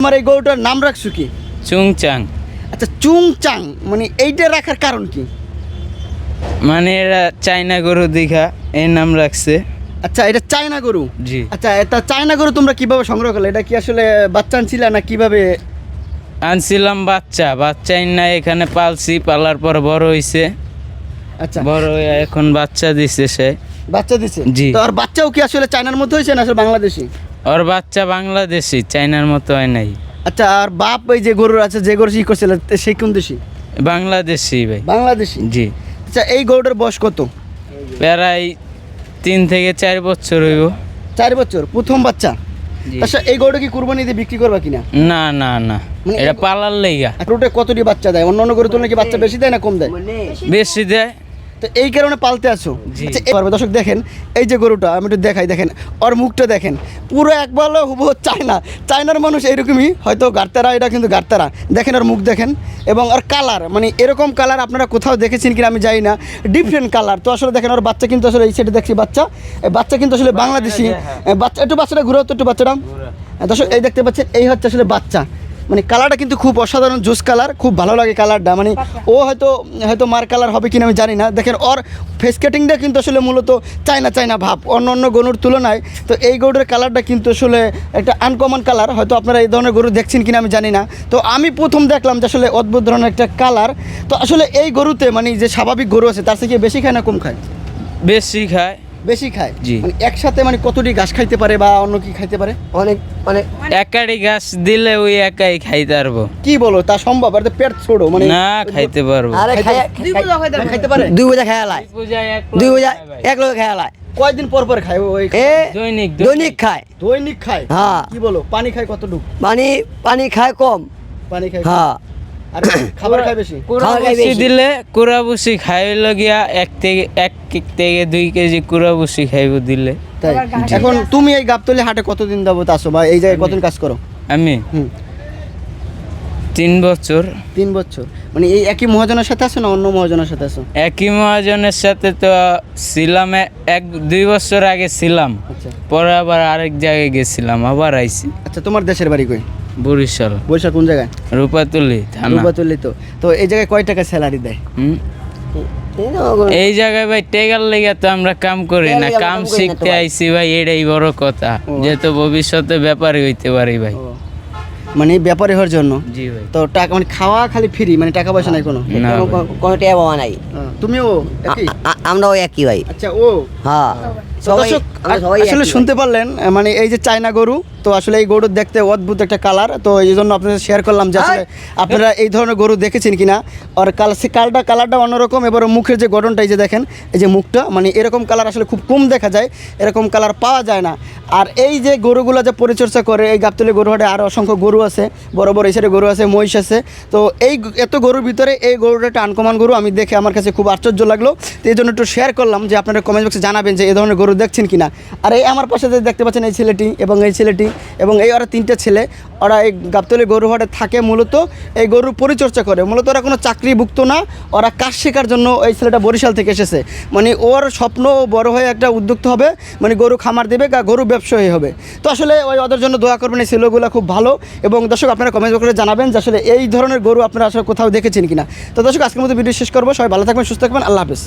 তোমার এই গরুটার নাম রাখছো কি? চুংচাং। আচ্ছা, চুংচাং মানে এইটা রাখার কারণ কি? মানে এরা চাইনা গরু দীঘা এই নাম রাখছে। আচ্ছা, এটা চায়না গরু। জি। আচ্ছা, এটা চায়না গরু তোমরা কিভাবে সংগ্রহ করলে? এটা কি আসলে বাচ্চা আনছিলে না কিভাবে? আনছিলাম বাচ্চাই না, এখানে পালছি, পালার পর বড় হইছে। আচ্ছা, বড় হয়ে এখন বাচ্চা দিছে সে। বাচ্চা দিছে? জি। তো আর বাচ্চাও কি আসলে চায়নার মধ্যে হয়েছে না আসলে বাংলাদেশি? ওর বাচ্চা বাংলাদেশি, চাইনার মতো হয় নাই। আচ্ছা, আর বাপ ওই যে গরুর আছে যে গরু ই করছিল সেই কোন দেশি? বাংলাদেশি ভাই। বাংলাদেশি? জি। আচ্ছা, এই গরুটার বয়স কত? প্রায় 3 থেকে 4 বছর হইব। 4 বছর, প্রথম বাচ্চা। জি। আচ্ছা, এই গরুটা কি কুরবানি দিয়ে বিক্রি করবা কিনা? না না না, মানে এটা পালার লেগা। আর ওটা কতটি বাচ্চা দেয়? অন্য গরু তুলনায় কি বাচ্চা বেশি দেয় না কম দেয়? বেশি দেয়। তো এই কারণে পালতে আছো? জি। আচ্ছা, এবার দর্শক দেখেন এই যে গরুটা আমি একটু দেখাই, দেখেন ওর মুখটা দেখেন, পুরো একবার হুবহু চায়নার মানুষ এরকমই হয়তো গাড়তারা, এটা কিন্তু গাড়তারা। দেখেন ওর মুখ দেখেন, এবং ওর কালার মানে এরকম কালার আপনারা কোথাও দেখেছেন কিনা আমি জানি না, ডিফারেন্ট কালার। তো আসলে দেখেন ওর বাচ্চা কিন্তু আসলে এই সাইডে দেখছি বাচ্চা, এই বাচ্চা কিন্তু আসলে বাংলাদেশি বাচ্চা। একটু বাচ্চাটা ঘুরে তো একটু বাচ্চাটা দর্শক এই দেখতে পাচ্ছেন, এই হচ্ছে আসলে বাচ্চা। মানে কালারটা কিন্তু খুব অসাধারণ জুস কালার, খুব ভালো লাগে কালারটা। মানে ও হয়তো মার কালার হবে কিনা আমি জানি না। দেখেন ওর ফেস কাটিংটা কিন্তু আসলে মূলত চায়না ভাব অন্য গরুর তুলনায়। তো এই গরুর কালারটা কিন্তু আসলে একটা আনকমন কালার, হয়তো আপনারা এই ধরনের গরু দেখছেন কিনা আমি জানি না। তো আমি প্রথম দেখলাম যে আসলে অদ্ভুত ধরনের একটা কালার। তো আসলে এই গরুতে মানে যে স্বাভাবিক গরু আছে তার থেকে বেশি খায় না কম খায়? বেশি খায়। বেশি খায়? জি। মানে একসাথে মানে কতটি ঘাস খাইতে পারে বা অন্য কি খাইতে পারে? অনেক মানে একারি গাছ দিলে ওই একাই খাইতে পারবো। কি বলো, তা সম্ভব? আর তো পেট ছোট মানে না, খাইতে পারবো। খাইতে পারে? 2 বোঝা খেয়ালায়, 2 বোঝা 1 লোক খেয়ালায়। কয়দিন পর খায় ওই? দৈনিক খায়। দৈনিক খায়? হ্যাঁ। কি বলো, পানি খায় কতটুকু? পানি খায় কম। পানি খায়? হ্যাঁ। আর খাবার খায় বেশি? খাওয়া খায় কুড়াবুসি বেশি। দিলে কুড়াবুসি খাইল গিয়া 1 থেকে 2 কেজি কুড়াবুসি খাইব দিলে। তাই? এখন তুমি এই গাবতলী হাটে কতদিন যাবত আসো বা এই জায়গায় কতদিন কাজ করো? আমি 3 বছর। 3 বছর। মানে এই একই মহাজনের সাথে আছো না অন্য মহাজনের সাথে আছো? একই মহাজনের সাথে তো ছিলাম, 1-2 বছর আগে ছিলাম। আচ্ছা পরে আবার আরেক জায়গায় গেছিলাম, আবার আইছি। আচ্ছা, তোমার দেশের বাড়ি কই? বরিশাল। বরিশাল কোন জায়গায়? রূপাতুলি থানা। রূপাতলি। তো এই জায়গায় কয় টাকা স্যালারি দেয়? হুম। এই জায়গায় ভাই টেগার লেগে তো আমরা কাম করি না, কাম শিখতে আইছি ভাই, এটাই বড় কথা। যেহেতু ভবিষ্যতে ব্যাপারী হইতে পারি ভাই। মানে ব্যাপারী হওয়ার জন্য? জি ভাই। তো টাকা মানে খাওয়া খালি ফ্রি, মানে টাকা পয়সা নাই কোনো? না কোনো টাকা পাওয়া নাই। তুমিও একই? আমরাও একই ভাই। আচ্ছা, ও হ্যাঁ। দর্শক আসলে শুনতে পারলেন, মানে এই যে চায়না গরু, তো আসলে এই গরুর দেখতে অদ্ভুত একটা কালার। তো এই জন্য আপনাদের শেয়ার করলাম যে আসলে আপনারা এই ধরনের গরু দেখেছেন কিনা। আর কালারটা অন্যরকম। এবার মুখের যে গঠনটা, এই যে দেখেন এই যে মুখটা, মানে এরকম কালার আসলে খুব কম দেখা যায়, এরকম কালার পাওয়া যায় না। আর এই যে গরুগুলো যে পরিচর্যা করে এই গাবতলী গরু হাটে আরও অসংখ্য গরু আছে, বড় বড় এই সাইডে গরু আছে, মহিষ আছে। তো এই এত গরুর ভিতরে এই গরুটা একটা আনকমন গরু, আমি দেখে আমার কাছে খুব আশ্চর্য লাগলো। তো এই জন্য একটু শেয়ার করলাম যে আপনারা কমেন্ট বক্সে জানাবেন যে এই ধরনের গরু দেখছেন কিনা। আর এই আমার পাশে যে দেখতে পাচ্ছেন এই ছেলেটি এবং এই ছেলেটি এবং এই ওরা 3টে ছেলে, ওরা এই গাবতলী গরু হাটে থাকে, মূলত এই গরুর পরিচর্যা করে। মূলত ওরা কোনো চাকরিভুক্ত না, ওরা কাজ শেখার জন্য এই ছেলেটা বরিশাল থেকে এসেছে। মানে ওর স্বপ্ন বড় হয়ে একটা উদ্যোক্তা হবে, মানে গরু খামার দেবে, গরু ব্যবসায়ী হবে। তো আসলে ওদের জন্য দোয়া করবেন, এই ছেলেগুলো খুব ভালো। এবং দর্শক আপনারা কমেন্ট বক্সে জানাবেন যে আসলে এই ধরনের গরু আপনারা আসলে কোথাও দেখেছেন কিনা। তো দর্শক আজকের মতো ভিডিও শেষ করবো। সবাই ভালো থাকবেন, সুস্থ থাকবেন, আল্লাহ হাফেজ।